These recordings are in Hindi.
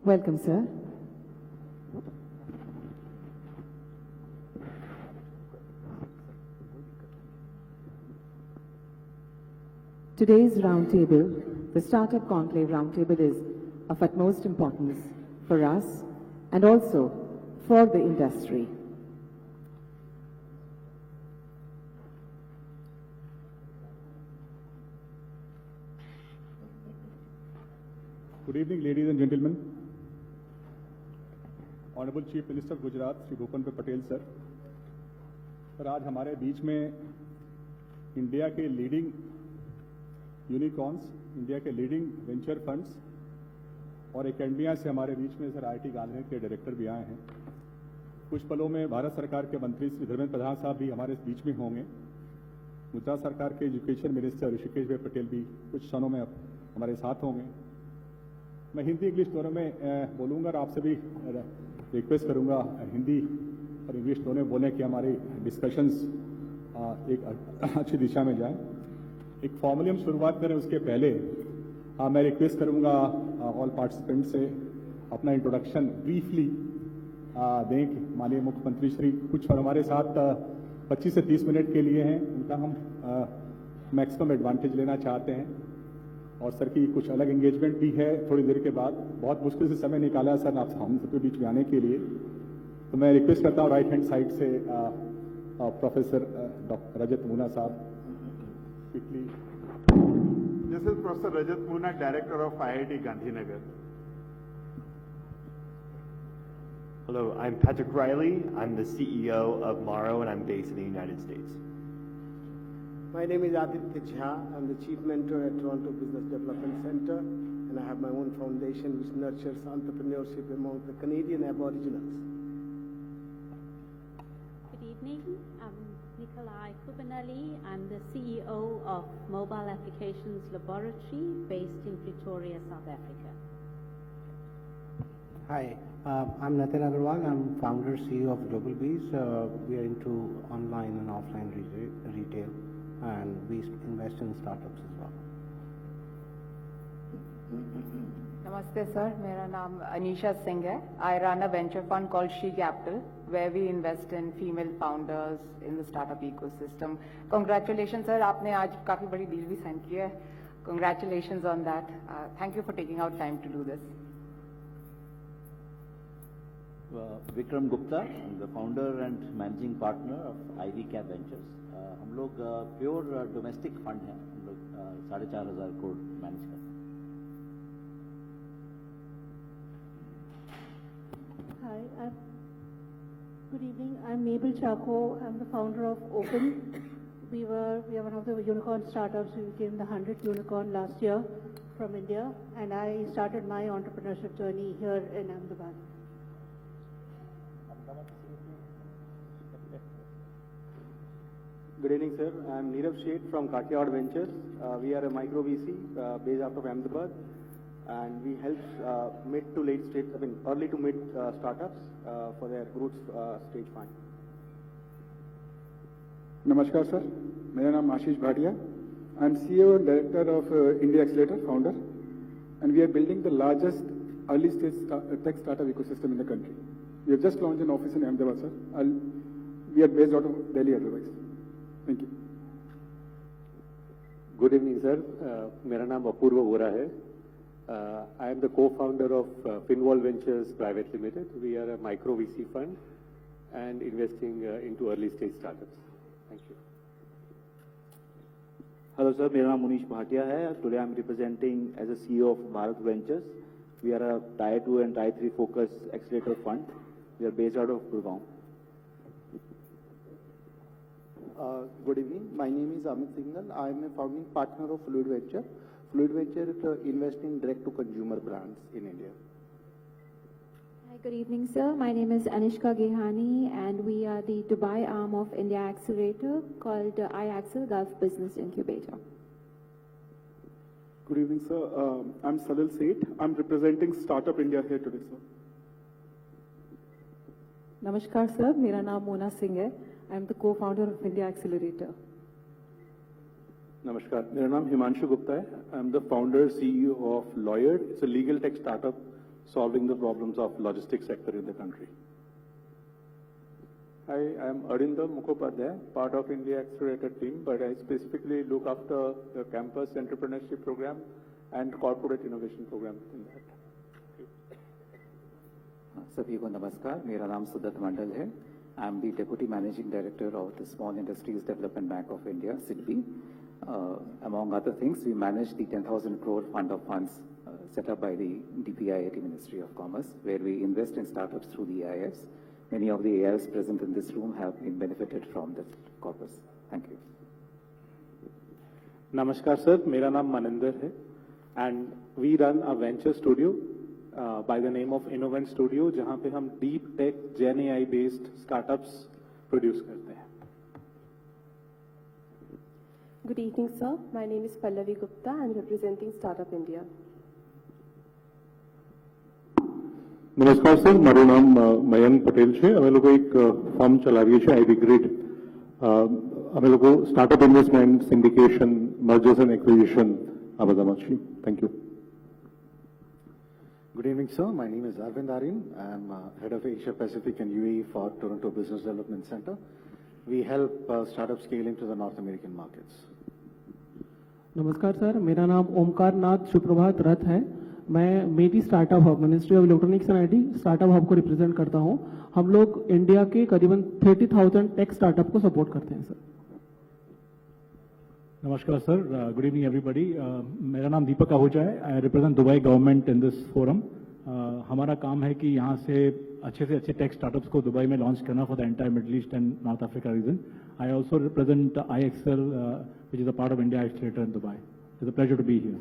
Welcome, sir. Today's roundtable, the Startup Conclave Roundtable, is of utmost importance for us and also for the industry. Good evening, ladies and gentlemen. Honorable Chief Minister of Gujarat, Shri Bhupendrabhai Patel sir. Sir आज हमारे बीच में इंडिया के लीडिंग यूनिकॉर्न्स, इंडिया के लीडिंग वेंचर फंड्स और एकेडमिया से हमारे बीच में सर IIT गांधीनगर के डायरेक्टर भी आए हैं। कुछ पलों में भारत सरकार के मंत्री श्री धर्मेंद्र प्रधान साहब भी हमारे बीच में होंगे। गुजरात सरकार के एजुकेशन मिनिस्टर ऋषिकेश भाई पटेल भी कुछ क्षणों में हमारे साथ होंगे। मैं हिंदी इंग्लिश दोनों में बोलूँगा और आपसे भी रिक्वेस्ट करूँगा हिंदी और इंग्लिश दोनों में बोलने की हमारी डिस्कशंस एक अच्छी दिशा में जाए। एक फॉर्मली हम शुरुआत करें उसके पहले मैं रिक्वेस्ट करूँगा ऑल पार्टिसिपेंट से अपना इंट्रोडक्शन ब्रीफली दें कि माननीय मुख्यमंत्री श्री कुछ और हमारे साथ 25 से 30 मिनट के लिए हैं, उनका हम मैक्सिमम एडवांटेज लेना चाहते हैं और सर की कुछ अलग एंगेजमेंट भी है थोड़ी देर के बाद। बहुत मुश्किल से समय निकाला है सर आप हम सबके बीच में आने के लिए, तो मैं रिक्वेस्ट करता हूँ राइट हैंड साइड से प्रोफेसर डॉक्टर रजत मूना साहब quickly. This is Professor Rajat Moona, Director of IIT Gandhinagar. Hello, I'm Patrick Riley. I'm the CEO of Morrow and I'm based in the United States. My name is Aditya Jha. I'm the Chief Mentor at Toronto Business Development Center, and I have my own foundation which nurtures entrepreneurship among the Canadian Aboriginals. Good evening. I'm Nikolai Kubanali. I'm the CEO of Mobile Applications Laboratory based in Pretoria, South Africa. Hi, I'm Nitin Agarwal. I'm founder CEO of Global Bees. We are into online and offline retail, and we invest in startups as well. Namaste sir, मेरा नाम Anisha Singh है. I run a venture fund called She Capital, where we invest in female founders in the startup ecosystem. Congratulations sir, आपने आज काफी बड़ी deal भी sign की है. Congratulations on that. Thank you for taking out time to do this. Vikram Gupta, I'm the founder and managing partner of ID Cap Ventures. हम लोग प्योर डोमेस्टिक फंड हैं, हम लोग 4,500 करोड़ मैनेज करते हैं। Hi, good evening. I'm Mabel Chacko. I'm the founder of Open. We are one of the unicorn startups. We became the 100th unicorn last year from India, and I started my entrepreneurship journey here in Ahmedabad. Good evening, sir. I'm Nirav Sheth from Katiyawad Ventures. We are a micro VC based out of Ahmedabad, and we help mid to late stage, early to mid startups for their growth stage fund. Namaskar, sir. मेरा नाम आशीष Bhatia. I'm CEO and Director of India Accelerator, founder, and we are building the largest early stage tech startup ecosystem in the country. We have just launched an office in Ahmedabad, sir. We are based out of Delhi otherwise. Thank you. Good evening, sir. मेरा नाम अपूर्व वोरा है. I am the co-founder of Finwall Ventures Private Limited. We are a micro VC fund and investing into early stage startups. Thank you. Hello sir, मेरा नाम मुनीश भाटिया है. Today I am representing as a CEO of Bharat Ventures. We are a Tier 2 and Tier 3 focus accelerator fund. We are based out of Gurgaon. Good evening. My name is Amit Singhal. I am a founding partner of Fluid Venture. Fluid Venture invests in direct-to-consumer brands in India. Hi, good evening, sir. My name is Anishka Gehani, and we are the Dubai arm of India Accelerator called iAccel Gulf Business Incubator. Good evening, sir. I'm Salil Seth. I'm representing Startup India here today, sir. Namaskar, sir. मेरा नाम मोना सिंह है. I'm the co-founder of India Accelerator. Namaskar. मेरा नाम हिमांशु गुप्ता है. I'm the founder CEO of Lawyer. It's a legal tech startup solving the problems of logistics sector in the country. Hi, I am Arindam Mukhopadhyay, part of India Accelerator team, but I specifically look after the campus entrepreneurship program and corporate innovation program in that. सभी को नमस्कार, मेरा नाम सुदत्त मंडल है. I am the Deputy Managing Director of the Small Industries Development Bank of India, SIDBI. Among other things, we manage the 10,000 crore fund of funds set up by the DPIIT Ministry of Commerce, where we invest in startups through the AIFs. Many of the AIFs present in this room have been benefited from this corpus. Thank you. Namaskar sir, मेरा नाम मनिंदर है and we run a venture studio by the name of Innovent Studio, जहाँ पे हम deep tech Gen AI based startups produce करते हैं. Good evening, sir. My name is Pallavi Gupta. I'm representing Startup India. નમસ્કાર સર, મારું નામ મયંક પટેલ છે. અમે લોકો એક ફર્મ ચલાવીએ છીએ આઈવી ગ્રીડ. અમે લોકો સ્ટાર્ટઅપ ઇન્વેસ્ટમેન્ટ, સિન્ડિકેશન, મર્જર્સ એન્ડ એક્વિઝિશન આ બધામાં છીએ. Thank you. Good evening, sir. My name is Arvind Arin. I am head of Asia Pacific and UAE for Toronto Business Development Center. We help startups scale into the North American markets. नमस्कार सर, मेरा नाम ओमकार नाथ सुप्रभात रथ है. मैं MeitY startup hub, ministry of electronics and IT startup hub को रिप्रेजेंट करता हूं. हम लोग इंडिया के करीबन 30,000 टेक स्टार्टअप को सपोर्ट करते हैं सर. नमस्कार सर, गुड इवनिंग एवरीबॉडी. मेरा नाम दीपक आहूजा है. I represent Dubai government in this forum. हमारा काम है कि यहाँ से अच्छे टेक स्टार्टअप्स को दुबई में लॉन्च करना for the entire Middle East and North Africa region. I also represent IXL, which is a part of India accelerator in Dubai. It's a pleasure to be here.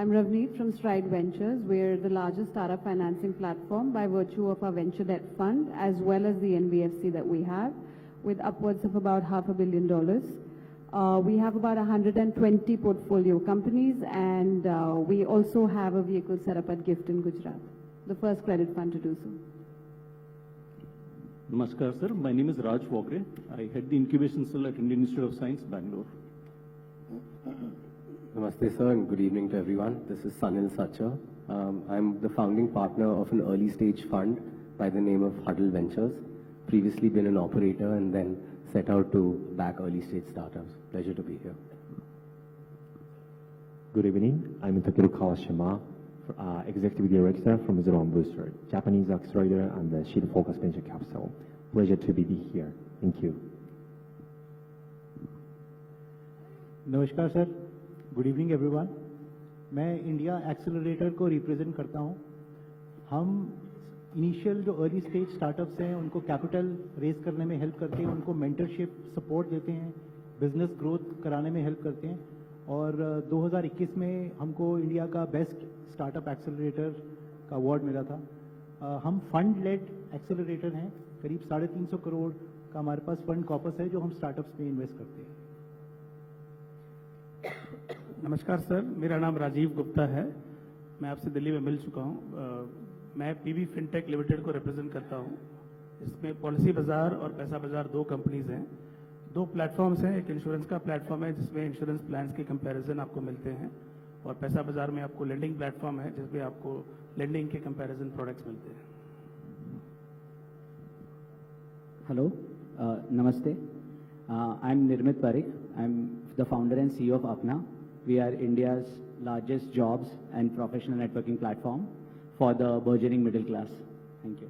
I'm Ravneet from Stride Ventures. We're the largest startup financing platform by virtue of our venture debt fund as well as the NBFC that we have, with upwards of about $500 million. We have about 120 portfolio companies, and we also have a vehicle set up at GIFT in Gujarat, the first credit fund to do so. Namaskar sir, my name is Raj Wogre. I head the incubation cell at Indian Institute of Science, Bangalore. Namaste sir and good evening to everyone. This is Sanil Sacha. I'm the founding partner of an early stage fund by the name of Huddle Ventures. Previously been an operator and then set out to back early stage startups. Pleasure to be here. Good evening. I'm Takeru Kawashima, Executive Director from Zero Booster, Japanese accelerator and the Seed Focus Venture Capital. Pleasure to be here. Thank you. नमस्कार सर, गुड इवनिंग एवरीवन. मैं इंडिया एक्सेलरेटर को रिप्रेजेंट करता हूं. हम इनिशियल जो अर्ली स्टेज स्टार्टअप्स हैं उनको कैपिटल रेज करने में हेल्प करते हैं, उनको मेंटरशिप सपोर्ट देते हैं, बिजनेस ग्रोथ कराने में हेल्प करते हैं. और 2021 में हमको इंडिया का बेस्ट स्टार्टअप एक्सेलरेटर का अवार्ड मिला था. हम फंड लेड एक्सेलरेटर हैं. करीब 350 करोड़ का हमारे पास फंड कॉर्पस है जो हम स्टार्टअप्स में इन्वेस्ट करते हैं. नमस्कार सर, मेरा नाम राजीव गुप्ता है. मैं आपसे दिल्ली में मिल चुका हूँ. मैं PB फिनटेक लिमिटेड को रिप्रेजेंट करता हूँ. इसमें पॉलिसी बाजार और पैसा बाजार दो कंपनीज हैं. दो प्लेटफॉर्म्स हैं. एक इंश्योरेंस का प्लेटफॉर्म है जिसमें इंश्योरेंस प्लान्स के कंपैरिजन आपको मिलते हैं, और पैसा बाजार में आपको लेंडिंग प्लेटफॉर्म है जिसमें आपको लेंडिंग के कंपैरिजन प्रोडक्ट्स मिलते हैं. हेलो, नमस्ते. I am Nirmit Parikh. I am the founder and CEO of Apna. We are India's largest jobs and professional networking platform for the burgeoning middle class. Thank you.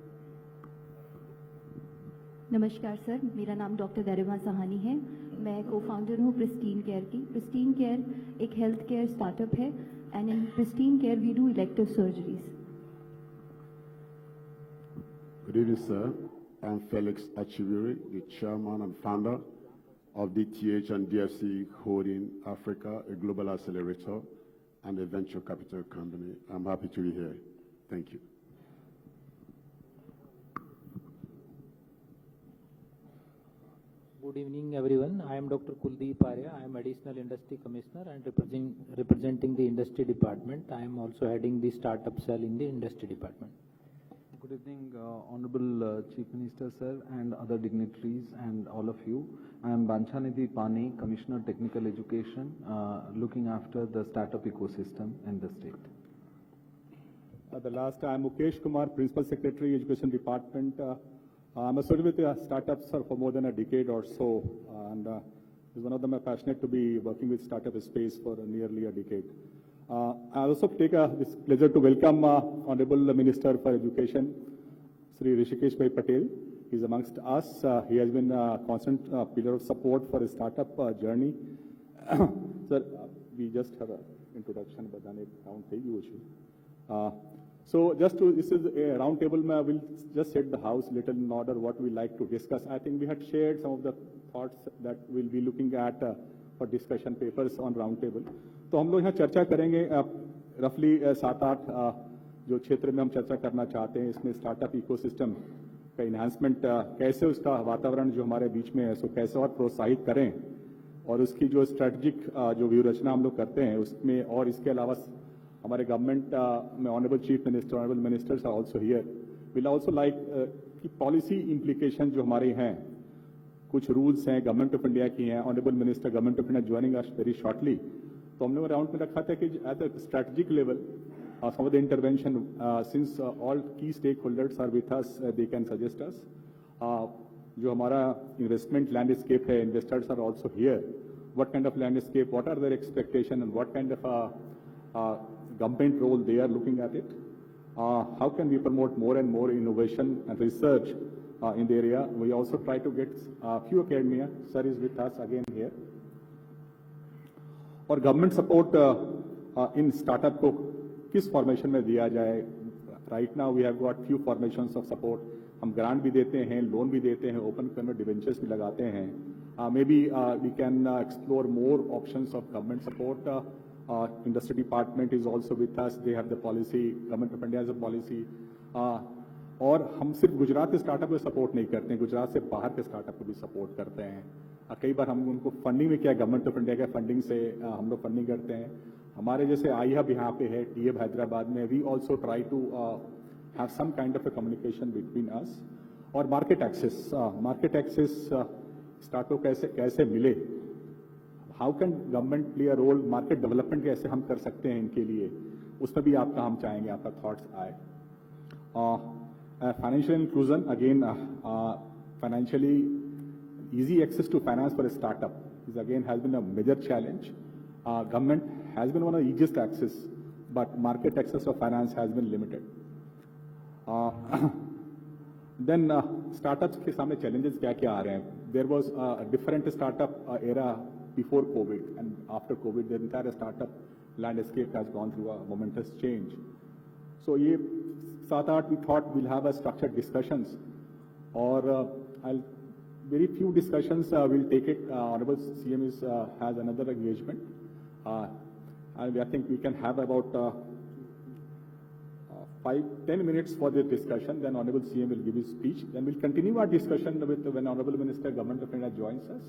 नमस्कार सर, मेरा नाम डॉक्टर गरिमा सहानी है. मैं को-फाउंडर हूँ प्रिस्टीन केयर की. प्रिस्टीन केयर एक हेल्थ केयर स्टार्टअप है, and in Pristine Care we do elective surgeries. Good evening, sir. I'm Felix Achibiri, the chairman and founder of DTH and DFC Holding Africa, a global accelerator and a venture capital company. I'm happy to be here. Thank you. Good evening, everyone. I am Dr. Kuldeep Arya. I am Additional Industry Commissioner and representing the Industry Department. I am also heading the startup cell in the Industry Department. Good evening, Honorable Chief Minister, sir, and other dignitaries and all of you. I am Banchanidhi Pani, Commissioner Technical Education, looking after the startup ecosystem in the state. The last, I am Mukesh Kumar, Principal Secretary, Education Department. I'm associated with startups for more than a decade or so, and is one of them. I'm passionate to be working with startup space for nearly a decade. I also take this pleasure to welcome Honorable Minister for Education, Sri Rishikesh Bhai Patel. He's amongst us. He has been a constant pillar of support for a startup journey. Sir, we just have an introduction, but then round table. So just to, this is a round table. We'll just set the house little in order what we like to discuss. I think we had shared some of the thoughts that we'll be looking at for discussion papers on round table. तो हम लोग यहाँ चर्चा करेंगे रफली 7-8 जो क्षेत्र में हम चर्चा करना चाहते हैं. इसमें स्टार्टअप इकोसिस्टम का इन्हांसमेंट, कैसे उसका वातावरण जो हमारे बीच में है सो कैसे और प्रोत्साहित करें, और उसकी जो स्ट्रेटजिक जो व्यू रचना हम लोग करते हैं उसमें, और इसके अलावा हमारे गवर्नमेंट में honourable chief minister, honourable ministers are also here, will also like कि पॉलिसी इम्प्लीकेशन जो हमारे हैं, कुछ रूल्स हैं गवर्नमेंट ऑफ इंडिया की हैं. Honourable minister government of India joining us very shortly. तो हमने राउंड में रखा था कि at the strategic level some of the intervention, since all की stakeholders are with us, they can suggest us. जो हमारा इन्वेस्टमेंट लैंडस्केप है, investors are also here. What kind of landscape, what are their expectation and what kind of government role they are looking at it. How can we promote more and more innovation and research in the area? We also try to get a few academia. Sir is with us again here. और गवर्नमेंट सपोर्ट इन स्टार्टअप को किस फॉर्मेशन में दिया जाए. Right now we have got few formations of support. हम ग्रांट भी देते हैं, लोन भी देते हैं, ओपन कन्वर्ट डिवेंचर्स भी लगाते हैं. Maybe we can explore more options of government support. Industry department is also with us. They have the policy. Government of India has a policy. और हम सिर्फ गुजरात के स्टार्टअप को सपोर्ट नहीं करते हैं, गुजरात से बाहर के स्टार्टअप को भी सपोर्ट करते हैं. कई बार हम उनको फंडिंग में क्या, गवर्नमेंट ऑफ इंडिया के फंडिंग से हम लोग फंडिंग करते हैं. हमारे जैसे आई हब यहाँ पे है, टी हब हैदराबाद में. We also try to have some kind of a communication between us. और मार्केट एक्सेस स्टार्टअप कैसे मिले, how can government play a role, market development कैसे हम कर सकते हैं इनके लिए, उसमें भी आपका हम चाहेंगे आपका थॉट्स आए. Financial inclusion, again financially easy access to finance for a startup is again has been a major challenge. Government has been one of the easiest access, but market access of finance has been limited. Then startups के सामने challenges क्या आ रहे हैं. There was a different startup era before COVID, and after COVID, the entire startup landscape has gone through a momentous change. So ये 7-8 we thought we'll have a structured discussions, or very few discussions we'll take it. Honorable CM has another engagement. I think we can have about 5-10 minutes for the discussion. Then Honorable CM will give his speech. Then we'll continue our discussion with when Honorable Minister, Government of India joins us.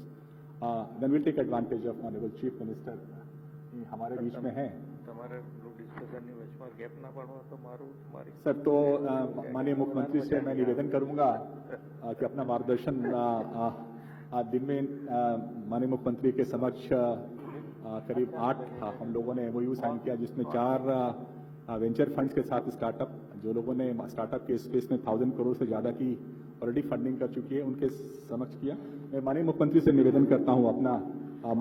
Then we'll take advantage of Honorable Chief Minister. हमारे बीच में है. सर, तो माननीय मुख्यमंत्री से मैं निवेदन करूंगा कि अपना मार्गदर्शन दिन में माननीय मुख्यमंत्री के समक्ष करीब 8 हम लोगों ने MOU साइन किया, जिसमें 4 वेंचर फंड्स के साथ स्टार्टअप, जो लोगों ने स्टार्टअप के स्पेस में 1000 करोड़ से ज़्यादा की ऑलरेडी फंडिंग कर चुकी है, उनके समक्ष किया. मैं माननीय मुख्यमंत्री से निवेदन करता हूं अपना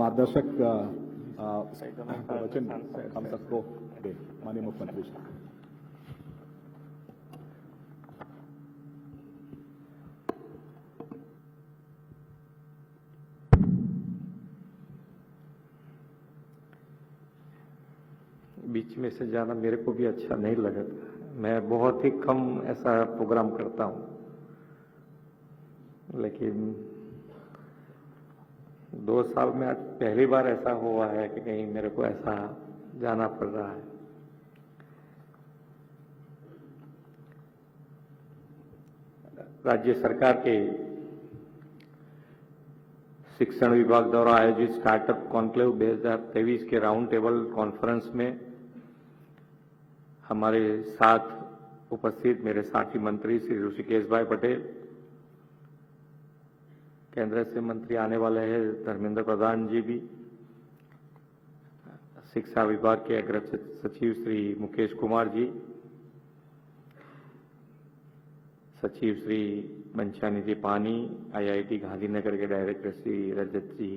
मार्गदर्शक प्रवचन हम सबको दे. माननीय मुख्यमंत्री जी. बीच में से जाना मेरे को भी अच्छा नहीं लगा. मैं बहुत ही कम ऐसा प्रोग्राम करता हूं, लेकिन 2 साल में आज पहली बार ऐसा हुआ है कि कहीं मेरे को ऐसा जाना पड़ रहा है. राज्य सरकार के शिक्षण विभाग द्वारा आयोजित स्टार्टअप कॉन्क्लेव 2023 के राउंड टेबल कॉन्फ्रेंस में हमारे साथ उपस्थित मेरे साथी मंत्री श्री ऋषिकेश भाई पटेल, केंद्र से मंत्री आने वाले हैं धर्मेंद्र प्रधान जी भी, शिक्षा विभाग के अग्र सचिव श्री मुकेश कुमार जी, सचिव श्री बंछानिधि पानी, IIT गांधीनगर के डायरेक्टर श्री रजत जी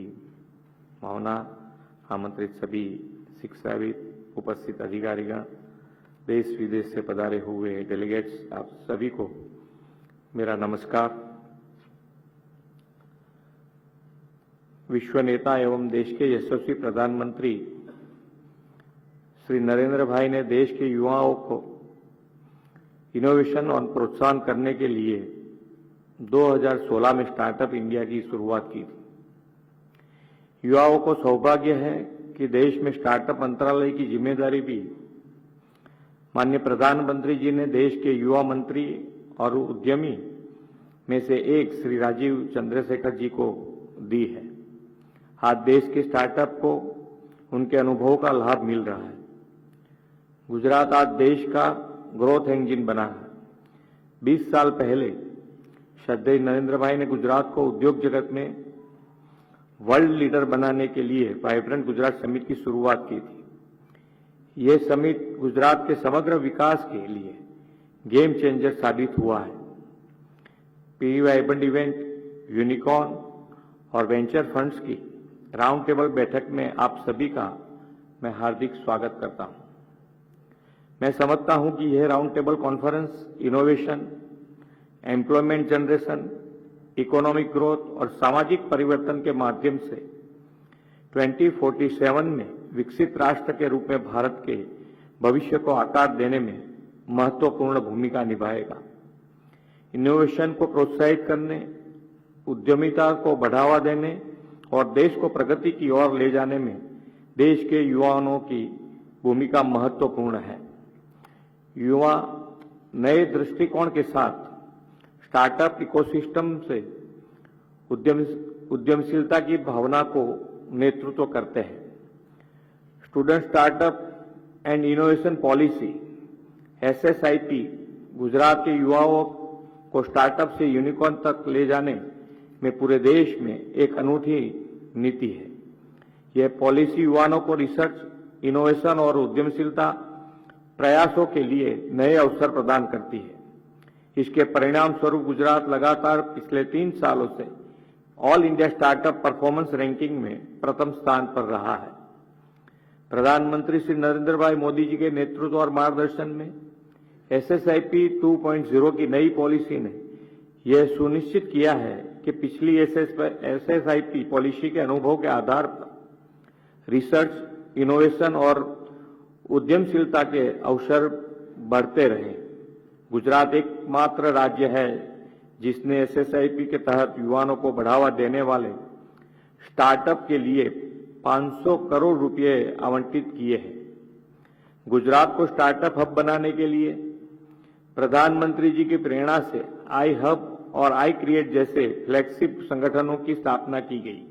मावना, आमंत्रित सभी शिक्षाविद, उपस्थित अधिकारीगण, देश विदेश से पधारे हुए डेलीगेट्स, आप सभी को मेरा नमस्कार। विश्व नेता एवं देश के यशस्वी प्रधानमंत्री श्री नरेंद्र भाई ने देश के युवाओं को इनोवेशन और प्रोत्साहन करने के लिए 2016 में स्टार्टअप इंडिया की शुरुआत की थी। युवाओं को सौभाग्य है कि देश में स्टार्टअप मंत्रालय की जिम्मेदारी भी माननीय प्रधानमंत्री जी ने देश के युवा मंत्री और उद्यमी में से एक श्री राजीव चंद्रशेखर जी को दी है। आज देश के स्टार्टअप को उनके अनुभव का लाभ मिल रहा है। गुजरात आज देश का ग्रोथ इंजन बना है। 20 साल पहले श्रद्धेय नरेंद्र भाई ने गुजरात को उद्योग जगत में वर्ल्ड लीडर बनाने के लिए वाइब्रेंट गुजरात समिट की शुरुआत की थी। ये समिट गुजरात के समग्र विकास के लिए गेम चेंजर साबित हुआ है। पीवी वाइब्रेंट इवेंट, यूनिकॉर्न और वेंचर फंड्स की राउंड टेबल बैठक में आप सभी का मैं हार्दिक स्वागत करता हूं। मैं समझता हूं कि यह round table conference innovation, employment generation, economic growth और सामाजिक परिवर्तन के माध्यम से 2047 में विकसित राष्ट्र के रूप में भारत के भविष्य को आकार देने में महत्वपूर्ण भूमिका निभाएगा। इनोवेशन को प्रोत्साहित करने, उद्यमिता को बढ़ावा देने और देश को प्रगति की ओर ले जाने में देश के युवाओं की भूमिका महत्वपूर्ण है। युवा नए दृष्टिकोण के साथ स्टार्टअप इकोसिस्टम से उद्यमशीलता की भावना को नेतृत्व करते हैं। Student startup and innovation policy SSIP Gujarat के युवाओं को स्टार्टअप से यूनिकॉर्न तक ले जाने में पूरे देश में एक अनूठी नीति है। यह पॉलिसी युवाओं को रिसर्च, इनोवेशन और उद्यमशीलता प्रयासों के लिए नए अवसर प्रदान करती है। इसके परिणाम स्वरूप गुजरात लगातार पिछले 3 सालों से all India startup performance ranking में प्रथम स्थान पर रहा है। प्रधानमंत्री श्री नरेंद्र भाई मोदी जी के नेतृत्व और मार्गदर्शन में SSIP 2.0 की नई पॉलिसी ने यह सुनिश्चित किया है कि पिछली SSIP पॉलिसी के अनुभव के आधार पर रिसर्च, इनोवेशन और उद्यमशीलता के अवसर बढ़ते रहे। गुजरात एकमात्र राज्य है जिसने SSIP के तहत युवाओं को बढ़ावा देने वाले स्टार्टअप के लिए 500 करोड़ रुपए आवंटित किए हैं। गुजरात को स्टार्टअप हब बनाने के लिए प्रधानमंत्री जी की प्रेरणा से आई हब और आई क्रिएट जैसे फ्लैगशिप संगठनों की स्थापना की गई।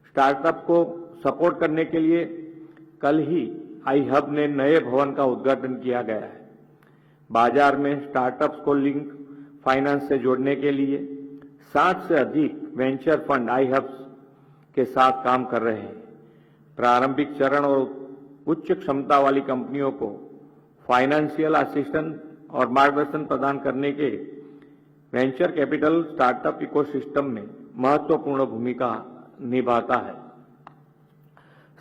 स्टार्टअप को सपोर्ट करने के लिए कल ही आई हब ने नए भवन का उद्घाटन किया गया है। बाजार में स्टार्टअप्स को लिंक फाइनेंस से जोड़ने के लिए 60 से अधिक वेंचर फंड आई हब्स के साथ काम कर रहे हैं। प्रारंभिक चरण और उच्च क्षमता वाली कंपनियों को फाइनेंशियल असिस्टेंस और मार्गदर्शन प्रदान करने के वेंचर कैपिटल स्टार्टअप इकोसिस्टम में महत्वपूर्ण भूमिका निभाता है।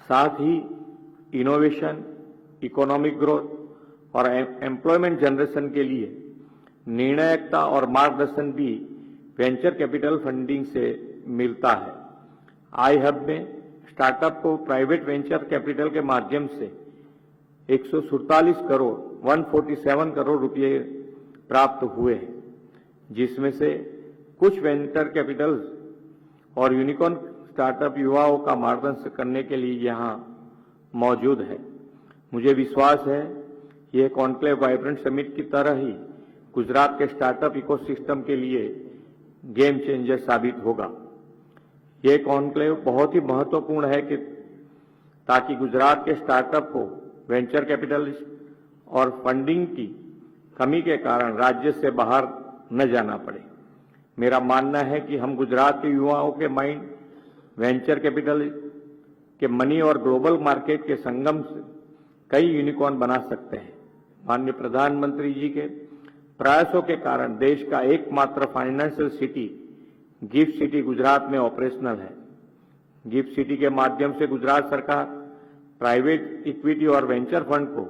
साथ ही इनोवेशन, इकोनॉमिक ग्रोथ और एम्प्लॉयमेंट जनरेशन के लिए निर्णायकता और मार्गदर्शन भी वेंचर कैपिटल फंडिंग से मिलता है। आई हब में स्टार्टअप को प्राइवेट वेंचर कैपिटल के माध्यम से 147 करोड़ रुपए प्राप्त हुए हैं, जिसमें से कुछ वेंचर कैपिटल और यूनिकॉर्न स्टार्टअप युवाओं का मार्गदर्शन करने के लिए यहां मौजूद है। मुझे विश्वास है यह कॉन्क्लेव वाइब्रेंट समिट की तरह ही गुजरात के स्टार्टअप इकोसिस्टम के लिए गेम चेंजर साबित होगा। यह कॉन्क्लेव बहुत ही महत्वपूर्ण है कि ताकि गुजरात के स्टार्टअप को वेंचर कैपिटलिस्ट और फंडिंग की कमी के कारण राज्य से बाहर न जाना पड़े। मेरा मानना है कि हम गुजरात के युवाओं के माइंड, वेंचर कैपिटल के मनी और ग्लोबल मार्केट के संगम से कई यूनिकॉर्न बना सकते हैं। माननीय प्रधानमंत्री जी के प्रयासों के कारण देश का एकमात्र financial city gift city Gujarat में ऑपरेशनल है। गिफ्ट सिटी के माध्यम से गुजरात सरकार प्राइवेट इक्विटी और वेंचर फंड को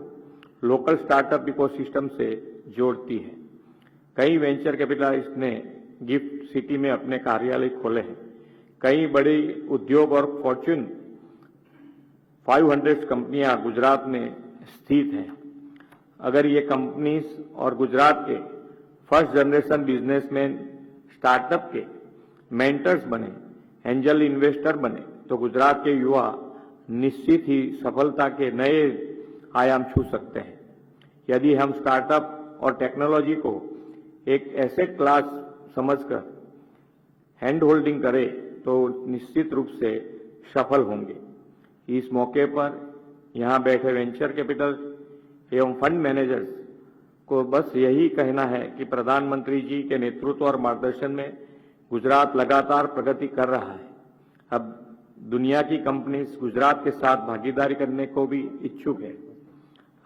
लोकल स्टार्टअप इकोसिस्टम से जोड़ती है। कई वेंचर कैपिटलिस्ट ने गिफ्ट सिटी में अपने कार्यालय खोले हैं। कई बड़ी उद्योग और फॉर्च्यून 500 कंपनियां गुजरात में स्थित हैं। अगर ये कंपनीज और गुजरात के फर्स्ट जनरेशन बिजनेसमैन स्टार्टअप के मेंटर्स बने, एंजल इन्वेस्टर बने, तो गुजरात के युवा निश्चित ही सफलता के नए आयाम छू सकते हैं। यदि हम स्टार्टअप और टेक्नोलॉजी को एक एसेट क्लास समझकर हैंड होल्डिंग करें तो निश्चित रूप से सफल होंगे। इस मौके पर यहां बैठे वेंचर कैपिटल एवं फंड मैनेजर्स को बस यही कहना है कि प्रधानमंत्री जी के नेतृत्व और मार्गदर्शन में गुजरात लगातार प्रगति कर रहा है। अब दुनिया की कंपनीज गुजरात के साथ भागीदारी करने को भी इच्छुक है।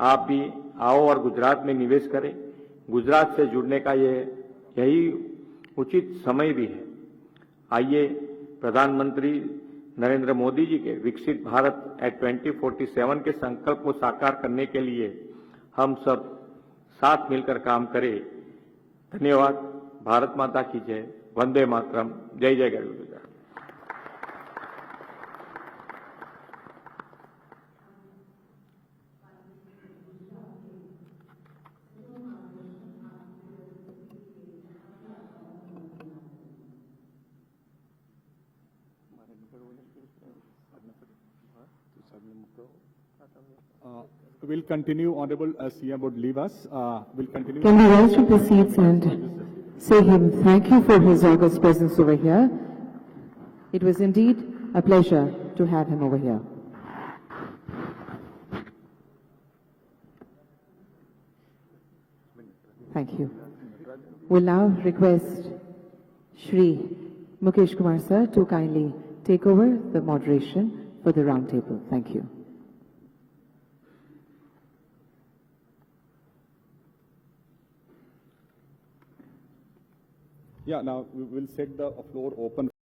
आप भी आओ और गुजरात में निवेश करें। गुजरात से जुड़ने का यही उचित समय भी है। आइए प्रधानमंत्री नरेंद्र मोदी जी के विकसित भारत एट 2047 के संकल्प को साकार करने के लिए हम सब साथ मिलकर काम करें। धन्यवाद। भारत माता की जय। वंदे मातरम। जय जय Garuda. We'll continue, Honorable CM would leave us. We'll continue. Can we rise from the seats and say him thank you for his august presence over here. It was indeed a pleasure to have him over here. Thank you. We'll now request Shri Mukesh Kumar sir to kindly take over the moderation for the round table. Thank you. Yeah, now we will set the floor open